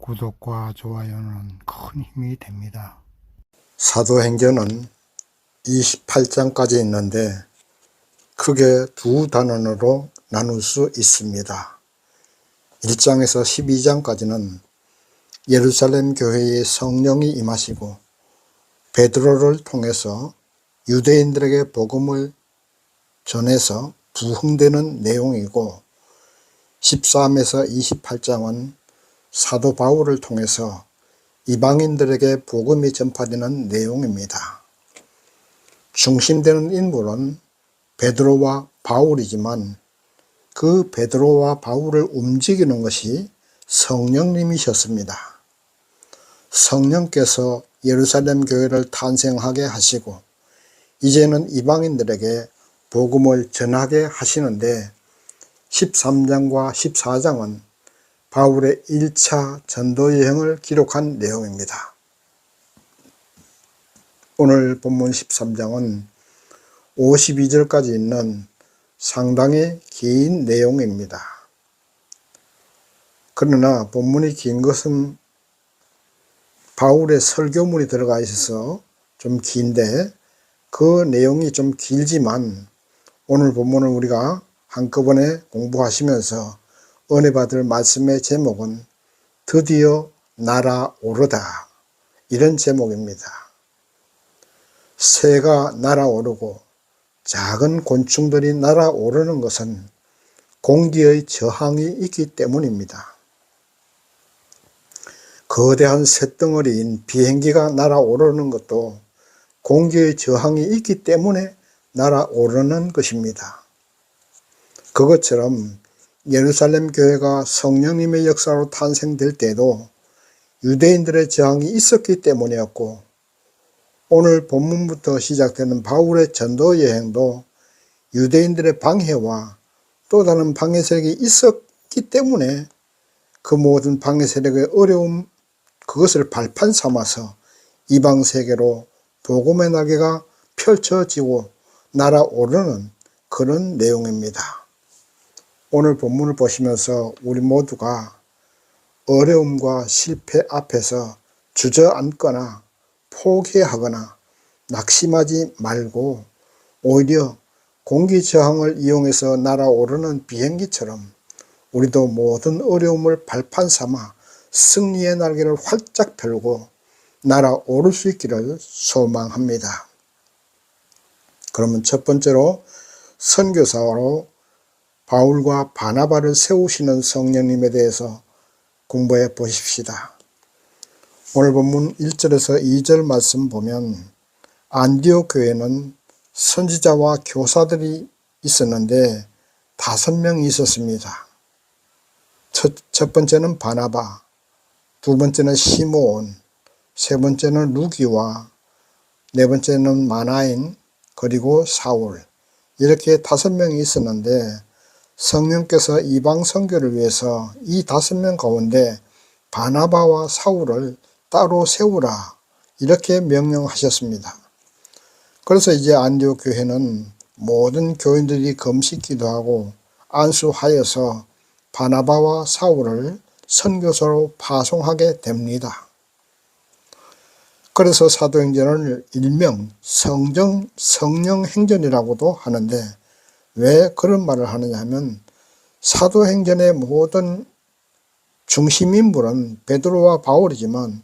구독과 좋아요는 큰 힘이 됩니다. 사도행전은 28장까지 있는데 크게 두 단원으로 나눌 수 있습니다. 1장에서 12장까지는 예루살렘 교회에 성령이 임하시고 베드로를 통해서 유대인들에게 복음을 전해서 부흥되는 내용이고, 13에서 28장은 사도 바울을 통해서 이방인들에게 복음이 전파되는 내용입니다. 중심되는 인물은 베드로와 바울이지만 그 베드로와 바울을 움직이는 것이 성령님이셨습니다. 성령께서 예루살렘 교회를 탄생하게 하시고 이제는 이방인들에게 복음을 전하게 하시는데, 13장과 14장은 바울의 1차 전도 여행을 기록한 내용입니다. 오늘 본문 13장은 52절까지 있는 상당히 긴 내용입니다. 그러나 본문이 긴 것은 바울의 설교문이 들어가 있어서 좀 긴데, 그 내용이 좀 길지만 오늘 본문을 우리가 한꺼번에 공부하시면서 은혜 받을 말씀의 제목은 드디어 날아오르다, 이런 제목입니다. 새가 날아오르고 작은 곤충들이 날아오르는 것은 공기의 저항이 있기 때문입니다. 거대한 쇳덩어리인 비행기가 날아오르는 것도 공기의 저항이 있기 때문에 날아오르는 것입니다. 그것처럼 예루살렘 교회가 성령님의 역사로 탄생될 때도 유대인들의 저항이 있었기 때문이었고, 오늘 본문부터 시작되는 바울의 전도 여행도 유대인들의 방해와 또 다른 방해 세력이 있었기 때문에 그 모든 방해 세력의 어려움, 그것을 발판 삼아서 이방 세계로 복음의 날개가 펼쳐지고 날아오르는 그런 내용입니다. 오늘 본문을 보시면서 우리 모두가 어려움과 실패 앞에서 주저앉거나 포기하거나 낙심하지 말고 오히려 공기 저항을 이용해서 날아오르는 비행기처럼 우리도 모든 어려움을 발판 삼아 승리의 날개를 활짝 펴고 날아오를 수 있기를 소망합니다. 그러면 첫 번째로 선교사로 바울과 바나바를 세우시는 성령님에 대해서 공부해 보십시다. 오늘 본문 1절에서 2절 말씀 보면 안디옥 교회는 선지자와 교사들이 있었는데 5명이 있었습니다. 첫 번째는 바나바, 두 번째는 시므온, 세 번째는 루기와 네 번째는 마나인, 그리고 사울, 이렇게 5명이 있었는데 성령께서 이방 선교를 위해서 이 5명 가운데 바나바와 사울을 따로 세우라, 이렇게 명령하셨습니다. 그래서 이제 안디옥 교회는 모든 교인들이 금식 기도하고 안수하여서 바나바와 사울을 선교사로 파송하게 됩니다. 그래서 사도행전을 일명 성령행전이라고도 하는데, 왜 그런 말을 하느냐 하면 사도행전의 모든 중심인물은 베드로와 바울이지만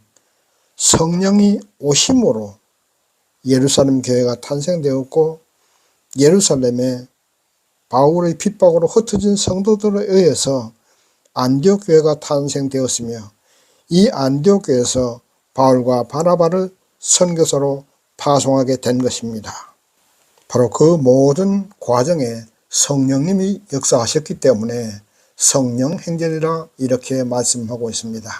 성령이 오심으로 예루살렘 교회가 탄생되었고, 예루살렘에 바울의 핍박으로 흩어진 성도들에 의해서 안디옥 교회가 탄생되었으며, 이 안디옥 교회에서 바울과 바나바를 선교사로 파송하게 된 것입니다. 바로 그 모든 과정에 성령님이 역사하셨기 때문에 성령행전이라 이렇게 말씀하고 있습니다.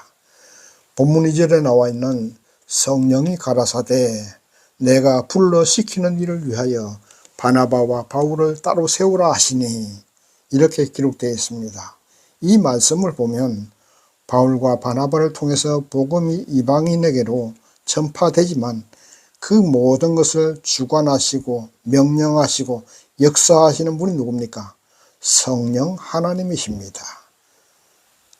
본문 2절에 나와 있는 성령이 가라사대 내가 불러시키는 일을 위하여 바나바와 바울을 따로 세우라 하시니, 이렇게 기록되어 있습니다. 이 말씀을 보면 바울과 바나바를 통해서 복음이 이방인에게로 전파되지만 그 모든 것을 주관하시고 명령하시고 역사하시는 분이 누굽니까? 성령 하나님이십니다.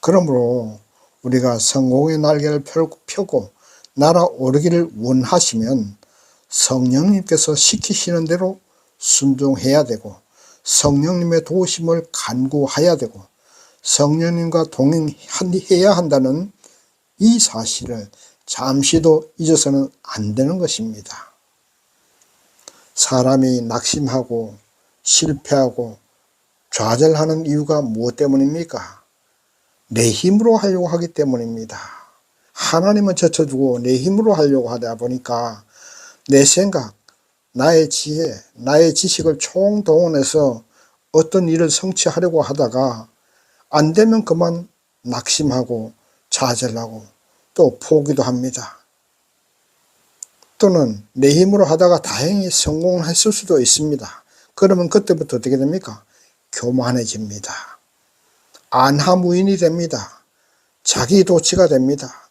그러므로 우리가 성공의 날개를 펴고 날아오르기를 원하시면 성령님께서 시키시는 대로 순종해야 되고 성령님의 도우심을 간구해야 되고 성령님과 동행해야 한다는 이 사실을 잠시도 잊어서는 안 되는 것입니다. 사람이 낙심하고 실패하고 좌절하는 이유가 무엇 때문입니까? 내 힘으로 하려고 하기 때문입니다. 하나님은 젖혀주고 내 힘으로 하려고 하다 보니까 내 생각, 나의 지혜, 나의 지식을 총동원해서 어떤 일을 성취하려고 하다가 안 되면 그만 낙심하고 좌절하고 또 포기도 합니다. 또는 내 힘으로 하다가 다행히 성공했을 수도 있습니다. 그러면 그때부터 어떻게 됩니까? 교만해집니다. 안하무인이 됩니다. 자기 도취가 됩니다.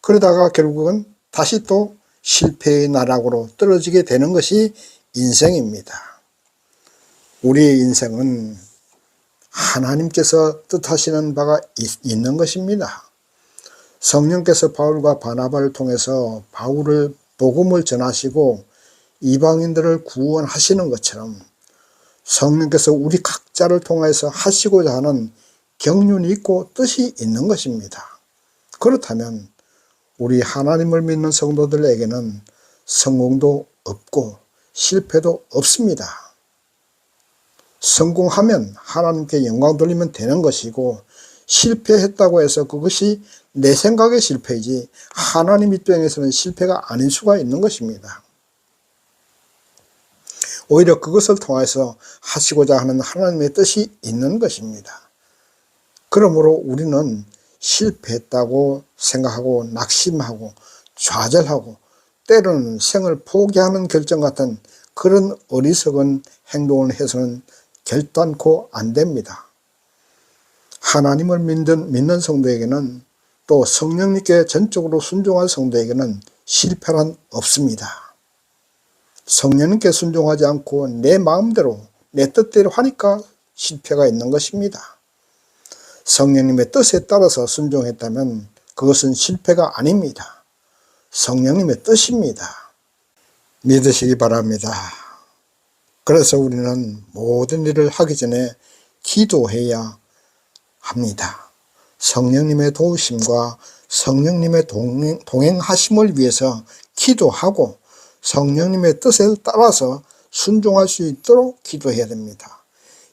그러다가 결국은 다시 또 실패의 나락으로 떨어지게 되는 것이 인생입니다. 우리의 인생은 하나님께서 뜻하시는 바가 있는 것입니다. 성령께서 바울과 바나바를 통해서 바울을 복음을 전하시고 이방인들을 구원하시는 것처럼 성령께서 우리 각자를 통해서 하시고자 하는 경륜이 있고 뜻이 있는 것입니다. 그렇다면 우리 하나님을 믿는 성도들에게는 성공도 없고 실패도 없습니다. 성공하면 하나님께 영광 돌리면 되는 것이고 실패했다고 해서 그것이 내 생각의 실패이지 하나님 입장에서는 실패가 아닐 수가 있는 것입니다. 오히려 그것을 통해서 하시고자 하는 하나님의 뜻이 있는 것입니다. 그러므로 우리는 실패했다고 생각하고 낙심하고 좌절하고 때로는 생을 포기하는 결정 같은 그런 어리석은 행동을 해서는 결단코 안 됩니다. 하나님을 믿는 성도에게는 또 성령님께 전적으로 순종한 성도에게는 실패란 없습니다. 성령님께 순종하지 않고 내 마음대로 내 뜻대로 하니까 실패가 있는 것입니다. 성령님의 뜻에 따라서 순종했다면 그것은 실패가 아닙니다. 성령님의 뜻입니다. 믿으시기 바랍니다. 그래서 우리는 모든 일을 하기 전에 기도해야 합니다. 성령님의 도우심과 성령님의 동행하심을 위해서 기도하고 성령님의 뜻에 따라서 순종할 수 있도록 기도해야 됩니다.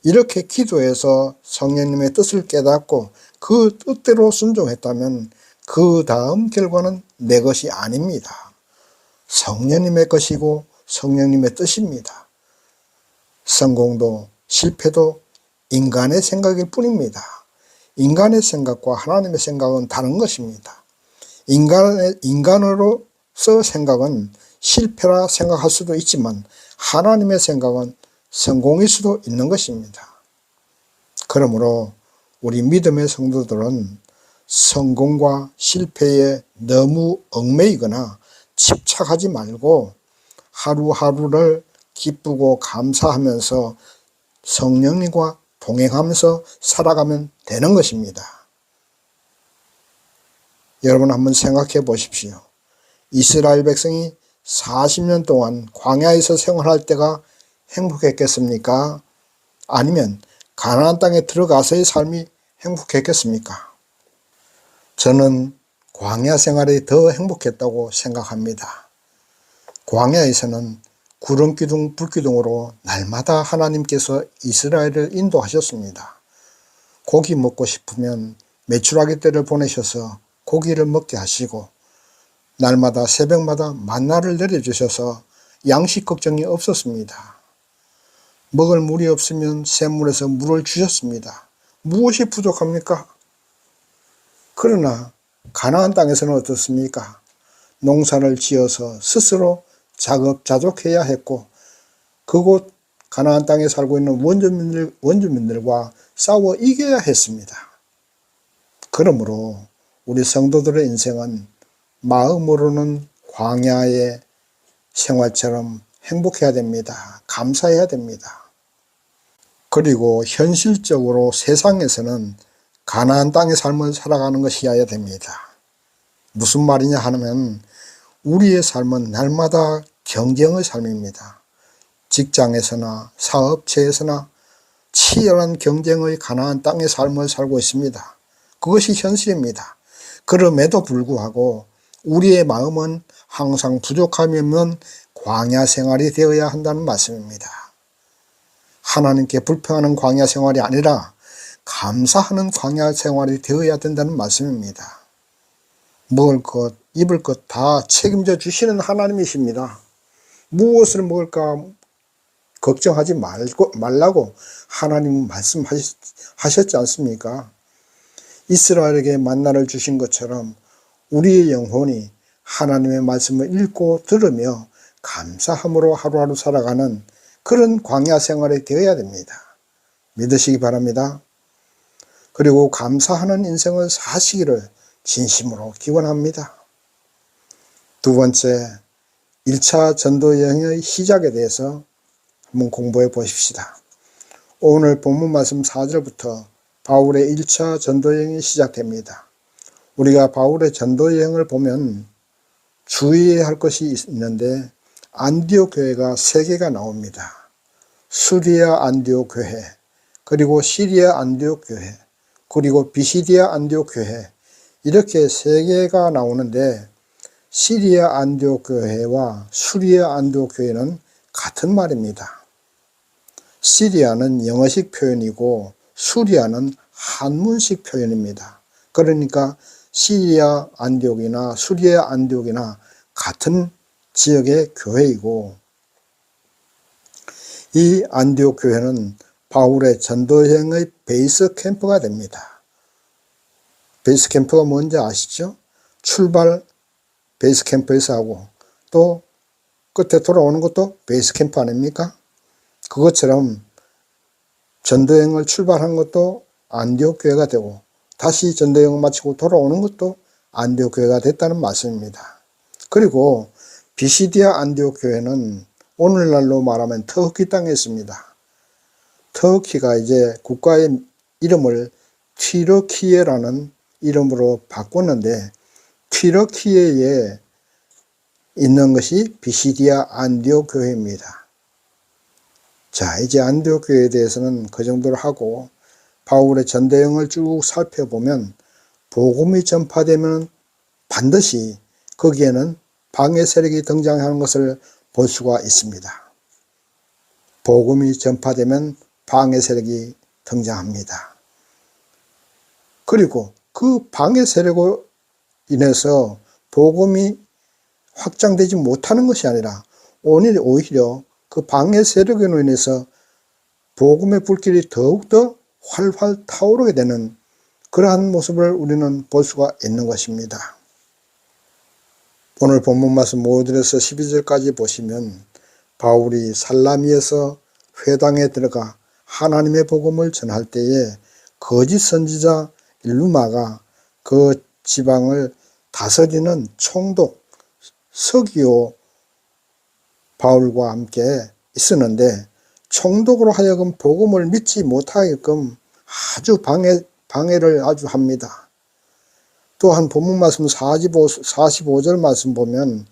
이렇게 기도해서 성령님의 뜻을 깨닫고 그 뜻대로 순종했다면 그 다음 결과는 내 것이 아닙니다. 성령님의 것이고 성령님의 뜻입니다. 성공도 실패도 인간의 생각일 뿐입니다. 인간의 생각과 하나님의 생각은 다른 것입니다. 인간으로서 생각은 실패라 생각할 수도 있지만 하나님의 생각은 성공일 수도 있는 것입니다. 그러므로 우리 믿음의 성도들은 성공과 실패에 너무 얽매이거나 집착하지 말고 하루하루를 기쁘고 감사하면서 성령님과 동행하면서 살아가면 되는 것입니다. 여러분 한번 생각해 보십시오. 이스라엘 백성이 40년 동안 광야에서 생활할 때가 행복했겠습니까? 아니면 가나안 땅에 들어가서의 삶이 행복했겠습니까? 저는 광야 생활이 더 행복했다고 생각합니다. 광야에서는 구름기둥, 불기둥으로 날마다 하나님께서 이스라엘을 인도하셨습니다. 고기 먹고 싶으면 메추라기 떼를 보내셔서 고기를 먹게 하시고 날마다 새벽마다 만나를 내려주셔서 양식 걱정이 없었습니다. 먹을 물이 없으면 샘물에서 물을 주셨습니다. 무엇이 부족합니까? 그러나 가나안 땅에서는 어떻습니까? 농사를 지어서 스스로 자급자족해야 했고 그곳 가나안 땅에 살고 있는 원주민들과 싸워 이겨야 했습니다. 그러므로 우리 성도들의 인생은 마음으로는 광야의 생활처럼 행복해야 됩니다. 감사해야 됩니다. 그리고 현실적으로 세상에서는 가나안 땅의 삶을 살아가는 것이어야 됩니다. 무슨 말이냐 하면 우리의 삶은 날마다 경쟁의 삶입니다. 직장에서나 사업체에서나 치열한 경쟁의 가나안 땅의 삶을 살고 있습니다. 그것이 현실입니다. 그럼에도 불구하고 우리의 마음은 항상 부족함이 없는 광야 생활이 되어야 한다는 말씀입니다. 하나님께 불평하는 광야 생활이 아니라 감사하는 광야 생활이 되어야 된다는 말씀입니다. 먹을 것, 입을 것 다 책임져 주시는 하나님이십니다. 무엇을 먹을까 걱정하지 말라고 하나님은 말씀하셨지 않습니까? 이스라엘에게 만나를 주신 것처럼 우리의 영혼이 하나님의 말씀을 읽고 들으며 감사함으로 하루하루 살아가는 그런 광야 생활이 되어야 됩니다. 믿으시기 바랍니다. 그리고 감사하는 인생을 사시기를 진심으로 기원합니다. 두 번째, 1차 전도 여행의 시작에 대해서 한번 공부해 보십시다. 오늘 본문 말씀 4절부터 바울의 1차 전도 여행이 시작됩니다. 우리가 바울의 전도 여행을 보면 주의해야 할 것이 있는데 안디옥 교회가 3개가 나옵니다. 수리아 안디옥 교회, 그리고 시리아 안디옥 교회, 그리고 비시디아 안디옥 교회, 이렇게 3개가 나오는데 시리아 안디옥 교회와 수리아 안디옥 교회는 같은 말입니다. 시리아는 영어식 표현이고 수리아는 한문식 표현입니다. 그러니까 시리아 안디옥이나 수리아 안디옥이나 같은 지역의 교회이고, 이 안디옥 교회는 바울의 전도여행의 베이스 캠프가 됩니다. 베이스 캠프가 뭔지 아시죠? 출발 베이스 캠프에서 하고 또 끝에 돌아오는 것도 베이스 캠프 아닙니까? 그것처럼 전도여행을 출발한 것도 안디옥 교회가 되고 다시 전도여행을 마치고 돌아오는 것도 안디옥 교회가 됐다는 말씀입니다. 그리고 비시디아 안디옥 교회는 오늘날로 말하면 터키 땅에 있습니다. 터키가 이제 국가의 이름을 튀르키예라는 이름으로 바꿨는데 튀르키예에 있는 것이 비시디아 안디옥 교회입니다. 자, 이제 안디옥 교회에 대해서는 그 정도로 하고 바울의 전도여행을 쭉 살펴보면 복음이 전파되면 반드시 거기에는 방해 세력이 등장하는 것을 볼 수가 있습니다. 복음이 전파되면 방해 세력이 등장합니다. 그리고 그 방해 세력으로 인해서 복음이 확장되지 못하는 것이 아니라 오히려 그 방해 세력으로 인해서 복음의 불길이 더욱더 활활 타오르게 되는 그러한 모습을 우리는 볼 수가 있는 것입니다. 오늘 본문 말씀 5절에서 12절까지 보시면 바울이 살라미에서 회당에 들어가 하나님의 복음을 전할 때에 거짓 선지자 일루마가 그 지방을 다스리는 총독 서기오 바울과 함께 있었는데 총독으로 하여금 복음을 믿지 못하게끔 아주 방해를 아주 합니다. 또한 본문 말씀 45절 말씀 보면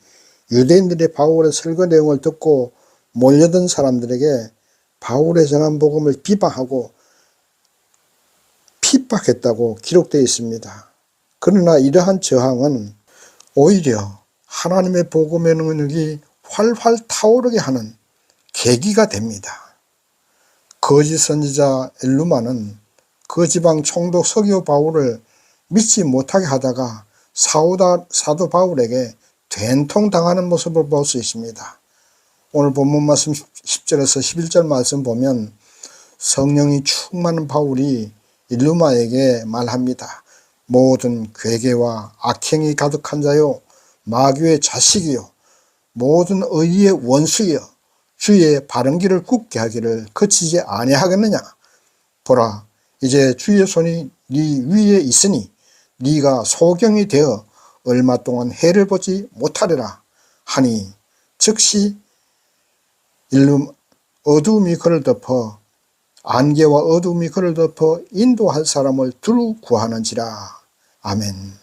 유대인들이 바울의 설교 내용을 듣고 몰려든 사람들에게 바울의 전한 복음을 비방하고 핍박했다고 기록되어 있습니다. 그러나 이러한 저항은 오히려 하나님의 복음의 능력이 활활 타오르게 하는 계기가 됩니다. 거짓 선지자 엘루마는 그 지방 총독 서기오 바울을 믿지 못하게 하다가 사도 바울에게 된통당하는 모습을 볼 수 있습니다. 오늘 본문 말씀 10절에서 11절 말씀 보면 성령이 충만한 바울이 일루마에게 말합니다. 모든 괴계와 악행이 가득한 자요 마귀의 자식이요 모든 의의 원수여 주의 바른 길을 굳게 하기를 그치지 아니하겠느냐. 보라 이제 주의 손이 네 위에 있으니 네가 소경이 되어 얼마 동안 해를 보지 못하리라 하니 즉시 어두움이 그를 덮어 안개와 어둠이 그를 덮어 인도할 사람을 두루 구하는지라. 아멘.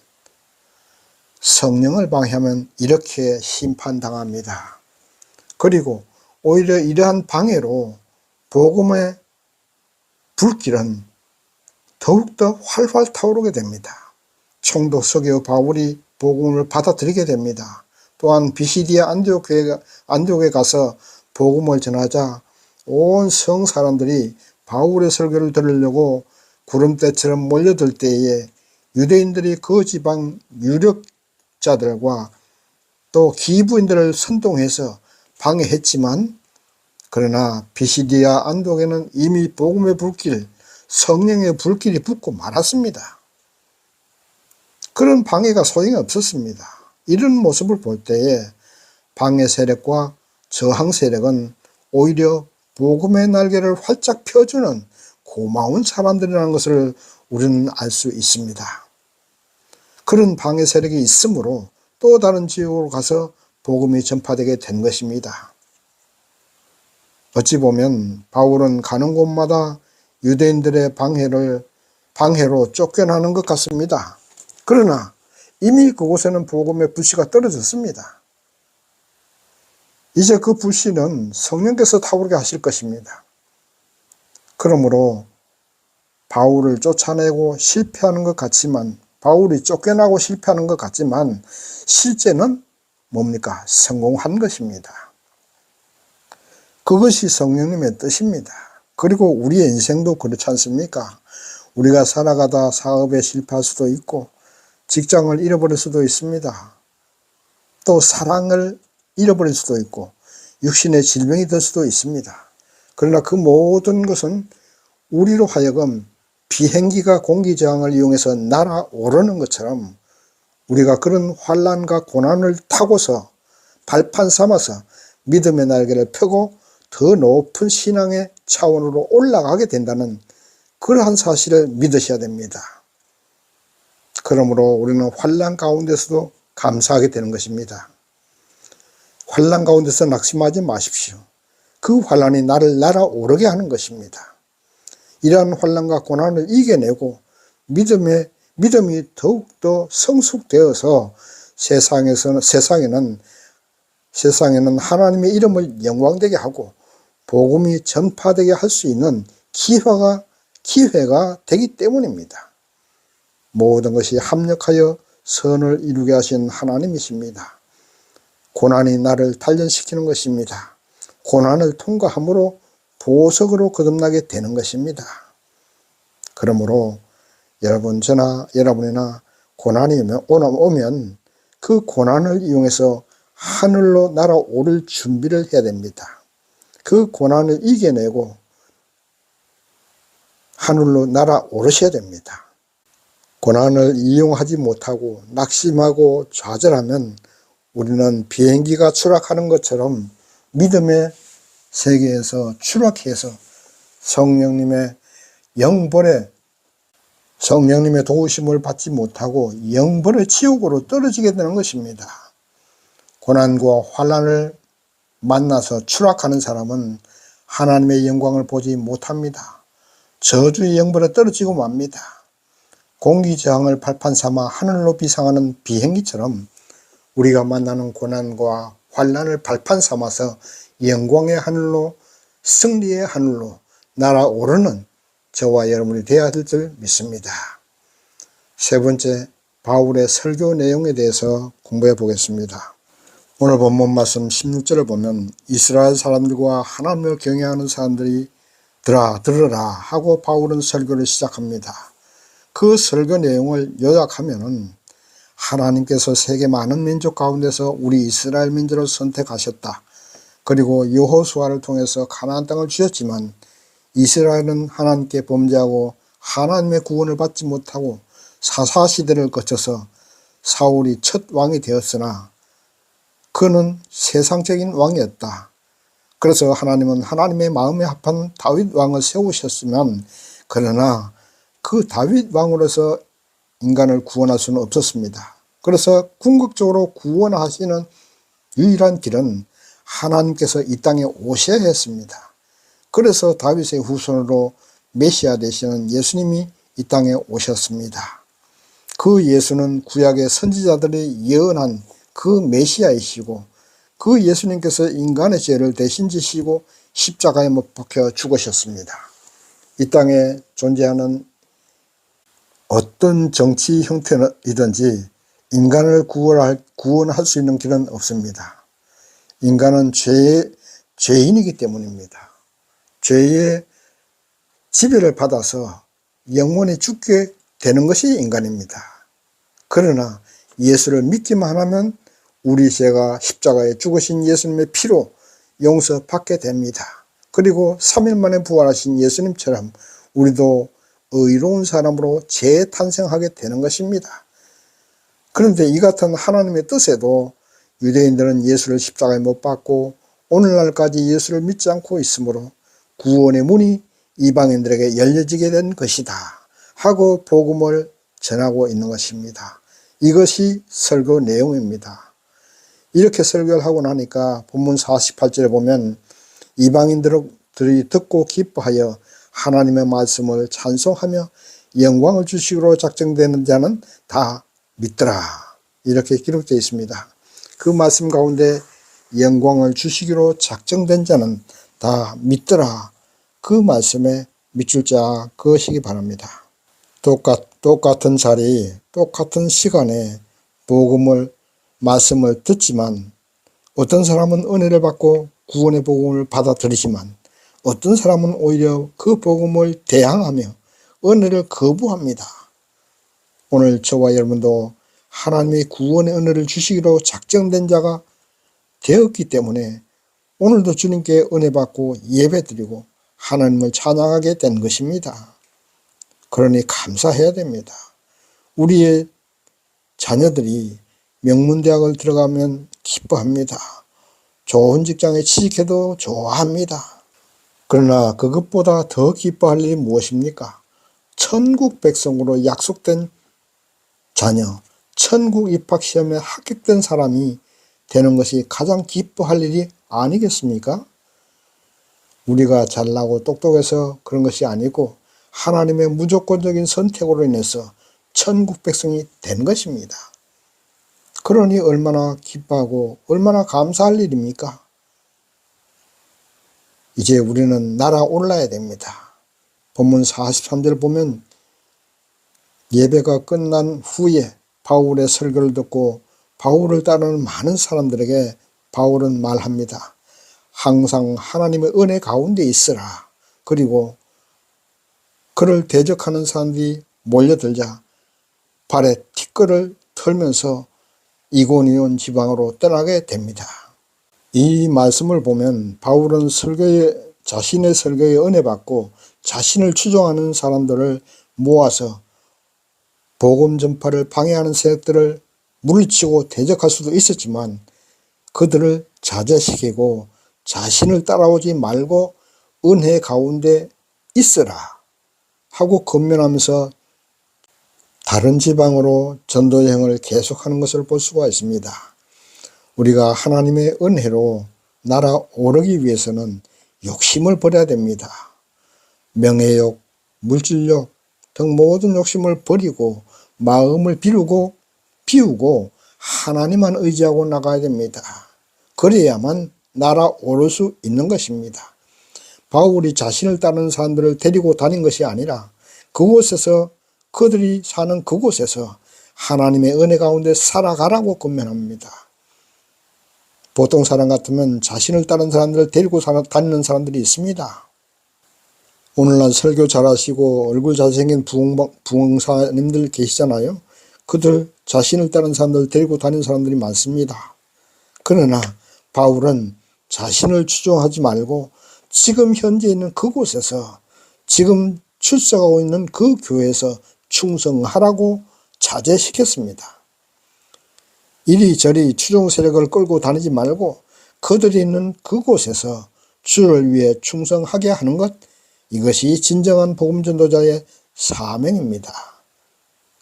성령을 방해하면 이렇게 심판당합니다. 그리고 오히려 이러한 방해로 복음의 불길은 더욱더 활활 타오르게 됩니다. 총독 서기의 바울이 복음을 받아들이게 됩니다. 또한 비시디아 안디옥에 가서 복음을 전하자 온 성 사람들이 바울의 설교를 들으려고 구름대처럼 몰려들 때에 유대인들이 그 지방 유력자들과 또 기부인들을 선동해서 방해했지만, 그러나 비시디아 안독에는 이미 복음의 불길, 성령의 불길이 붙고 말았습니다. 그런 방해가 소용이 없었습니다. 이런 모습을 볼 때에 방해 세력과 저항 세력은 오히려 복음의 날개를 활짝 펴주는 고마운 사람들이라는 것을 우리는 알 수 있습니다. 그런 방해 세력이 있으므로 또 다른 지역으로 가서 복음이 전파되게 된 것입니다. 어찌 보면 바울은 가는 곳마다 유대인들의 방해로 쫓겨나는 것 같습니다. 그러나 이미 그곳에는 복음의 불씨가 떨어졌습니다. 이제 그 불씨는 성령께서 타오르게 하실 것입니다. 그러므로 바울을 쫓아내고 실패하는 것 같지만, 바울이 쫓겨나고 실패하는 것 같지만 실제는 뭡니까? 성공한 것입니다. 그것이 성령님의 뜻입니다. 그리고 우리의 인생도 그렇지 않습니까? 우리가 살아가다 사업에 실패할 수도 있고 직장을 잃어버릴 수도 있습니다. 또 사랑을 잃어버릴 수도 있고 육신의 질병이 될 수도 있습니다. 그러나 그 모든 것은 우리로 하여금 비행기가 공기저항을 이용해서 날아오르는 것처럼 우리가 그런 환난과 고난을 타고서 발판 삼아서 믿음의 날개를 펴고 더 높은 신앙의 차원으로 올라가게 된다는 그러한 사실을 믿으셔야 됩니다. 그러므로 우리는 환난 가운데서도 감사하게 되는 것입니다. 환난 가운데서 낙심하지 마십시오. 그 환난이 나를 날아오르게 하는 것입니다. 이러한 환난과 고난을 이겨내고 믿음이 더욱더 성숙되어서 세상에는 하나님의 이름을 영광되게 하고 복음이 전파되게 할 수 있는 기회가 되기 때문입니다. 모든 것이 합력하여 선을 이루게 하신 하나님이십니다. 고난이 나를 단련시키는 것입니다. 고난을 통과함으로 보석으로 거듭나게 되는 것입니다. 그러므로 여러분이나 고난이 오면 그 고난을 이용해서 하늘로 날아오를 준비를 해야 됩니다. 그 고난을 이겨내고 하늘로 날아오르셔야 됩니다. 고난을 이용하지 못하고 낙심하고 좌절하면 우리는 비행기가 추락하는 것처럼 믿음의 세계에서 추락해서 성령님의 도우심을 받지 못하고 영벌의 지옥으로 떨어지게 되는 것입니다. 고난과 환난을 만나서 추락하는 사람은 하나님의 영광을 보지 못합니다. 저주의 영벌에 떨어지고 맙니다. 공기저항을 발판 삼아 하늘로 비상하는 비행기처럼 우리가 만나는 고난과 환난을 발판 삼아서 영광의 하늘로, 승리의 하늘로 날아오르는 저와 여러분이 되어야 될 줄 믿습니다. 세 번째, 바울의 설교 내용에 대해서 공부해 보겠습니다. 오늘 본문 말씀 16절을 보면 이스라엘 사람들과 하나님을 경외하는 사람들이 들으라 하고 바울은 설교를 시작합니다. 그 설교 내용을 요약하면은 하나님께서 세계 많은 민족 가운데서 우리 이스라엘 민족을 선택하셨다. 그리고 여호수아를 통해서 가나안 땅을 주셨지만 이스라엘은 하나님께 범죄하고 하나님의 구원을 받지 못하고 사사시대를 거쳐서 사울이 첫 왕이 되었으나 그는 세상적인 왕이었다. 그래서 하나님은 하나님의 마음에 합한 다윗 왕을 세우셨으면, 그러나 그 다윗 왕으로서 인간을 구원할 수는 없었습니다. 그래서 궁극적으로 구원하시는 유일한 길은 하나님께서 이 땅에 오셔야 했습니다. 그래서 다윗의 후손으로 메시아 되시는 예수님이 이 땅에 오셨습니다. 그 예수는 구약의 선지자들이 예언한 그 메시아이시고, 그 예수님께서 인간의 죄를 대신 지시고 십자가에 못 박혀 죽으셨습니다. 이 땅에 존재하는 어떤 정치 형태이든지 인간을 구원할 수 있는 길은 없습니다. 인간은 죄인이기 때문입니다. 죄의 지배를 받아서 영원히 죽게 되는 것이 인간입니다. 그러나 예수를 믿기만 하면 우리 죄가 십자가에 죽으신 예수님의 피로 용서받게 됩니다. 그리고 3일 만에 부활하신 예수님처럼 우리도 의로운 사람으로 재탄생하게 되는 것입니다. 그런데 이 같은 하나님의 뜻에도 유대인들은 예수를 십자가에 못 박고 오늘날까지 예수를 믿지 않고 있으므로 구원의 문이 이방인들에게 열려지게 된 것이다 하고 복음을 전하고 있는 것입니다. 이것이 설교 내용입니다. 이렇게 설교를 하고 나니까 본문 48절에 보면 이방인들이 듣고 기뻐하여 하나님의 말씀을 찬송하며 영광을 주시기로 작정되는 자는 다 믿더라, 이렇게 기록되어 있습니다. 그 말씀 가운데 영광을 주시기로 작정된 자는 다 믿더라, 그 말씀에 믿을 자 그것이기 바랍니다. 똑같은 자리, 똑같은 시간에 말씀을 듣지만 어떤 사람은 은혜를 받고 구원의 복음을 받아들이지만 어떤 사람은 오히려 그 복음을 대항하며 은혜를 거부합니다. 오늘 저와 여러분도 하나님의 구원의 은혜를 주시기로 작정된 자가 되었기 때문에 오늘도 주님께 은혜 받고 예배드리고 하나님을 찬양하게 된 것입니다. 그러니 감사해야 됩니다. 우리의 자녀들이 명문대학을 들어가면 기뻐합니다. 좋은 직장에 취직해도 좋아합니다. 그러나 그것보다 더 기뻐할 일이 무엇입니까? 천국 백성으로 약속된 자녀, 천국 입학시험에 합격된 사람이 되는 것이 가장 기뻐할 일이 아니겠습니까? 우리가 잘나고 똑똑해서 그런 것이 아니고 하나님의 무조건적인 선택으로 인해서 천국 백성이 된 것입니다. 그러니 얼마나 기뻐하고 얼마나 감사할 일입니까? 이제 우리는 날아올라야 됩니다. 본문 43절 보면 예배가 끝난 후에 바울의 설교를 듣고 바울을 따르는 많은 사람들에게 바울은 말합니다. 항상 하나님의 은혜 가운데 있으라. 그리고 그를 대적하는 사람들이 몰려들자 발에 티끌을 털면서 이고니온 지방으로 떠나게 됩니다. 이 말씀을 보면 바울은 자신의 설교에 은혜 받고 자신을 추종하는 사람들을 모아서 복음 전파를 방해하는 세력들을 물리치고 대적할 수도 있었지만 그들을 자제시키고 자신을 따라오지 말고 은혜 가운데 있으라 하고 권면하면서 다른 지방으로 전도 여행을 계속하는 것을 볼 수가 있습니다. 우리가 하나님의 은혜로 날아오르기 위해서는 욕심을 버려야 됩니다. 명예욕, 물질욕 등 모든 욕심을 버리고 마음을 비우고 하나님만 의지하고 나가야 됩니다. 그래야만 날아오를 수 있는 것입니다. 바울이 자신을 따르는 사람들을 데리고 다닌 것이 아니라 그들이 사는 그곳에서 하나님의 은혜 가운데 살아가라고 권면합니다. 보통 사람 같으면 자신을 따르는 사람들을 데리고 다니는 사람들이 있습니다. 오늘날 설교 잘하시고 얼굴 잘생긴 부흥사님들 계시잖아요. 그들 자신을 따르는 사람들을 데리고 다니는 사람들이 많습니다. 그러나 바울은 자신을 추종하지 말고 지금 현재 있는 그곳에서 지금 출석하고 있는 그 교회에서 충성하라고 자제시켰습니다. 이리저리 추종 세력을 끌고 다니지 말고 그들이 있는 그곳에서 주를 위해 충성하게 하는 것, 이것이 진정한 복음전도자의 사명입니다.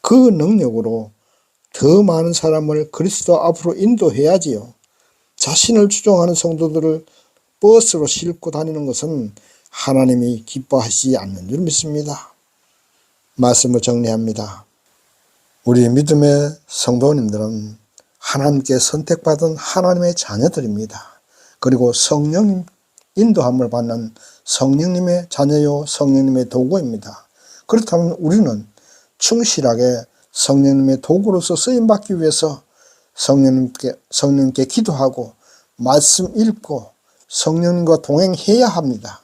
그 능력으로 더 많은 사람을 그리스도 앞으로 인도해야지요. 자신을 추종하는 성도들을 버스로 싣고 다니는 것은 하나님이 기뻐하시지 않는 줄 믿습니다. 말씀을 정리합니다. 우리 믿음의 성도님들은 하나님께 선택받은 하나님의 자녀들입니다. 그리고 성령님 인도함을 받는 성령님의 자녀요 성령님의 도구입니다. 그렇다면 우리는 충실하게 성령님의 도구로서 쓰임받기 위해서 성령님께 기도하고 말씀 읽고 성령님과 동행해야 합니다.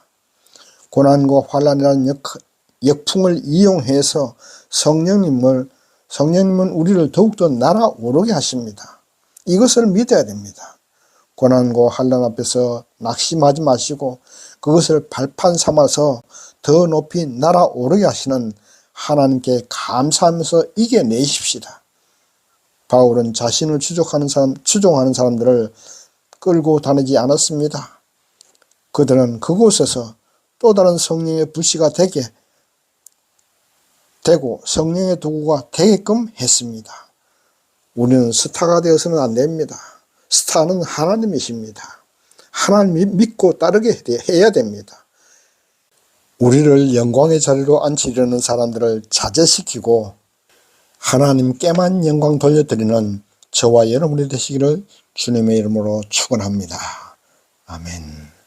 고난과 환난이라는 역풍을 이용해서 성령님은 우리를 더욱더 날아오르게 하십니다. 이것을 믿어야 됩니다. 고난과 환난 앞에서 낙심하지 마시고 그것을 발판 삼아서 더 높이 날아오르게 하시는 하나님께 감사하면서 이겨내십시다. 바울은 자신을 추종하는 사람들을 끌고 다니지 않았습니다. 그들은 그곳에서 또 다른 성령의 불씨가 되고 성령의 도구가 되게끔 했습니다. 우리는 스타가 되어서는 안 됩니다. 스타는 하나님이십니다. 하나님 믿고 따르게 해야 됩니다. 우리를 영광의 자리로 앉히려는 사람들을 자제시키고 하나님께만 영광 돌려드리는 저와 여러분이 되시기를 주님의 이름으로 축원합니다. 아멘.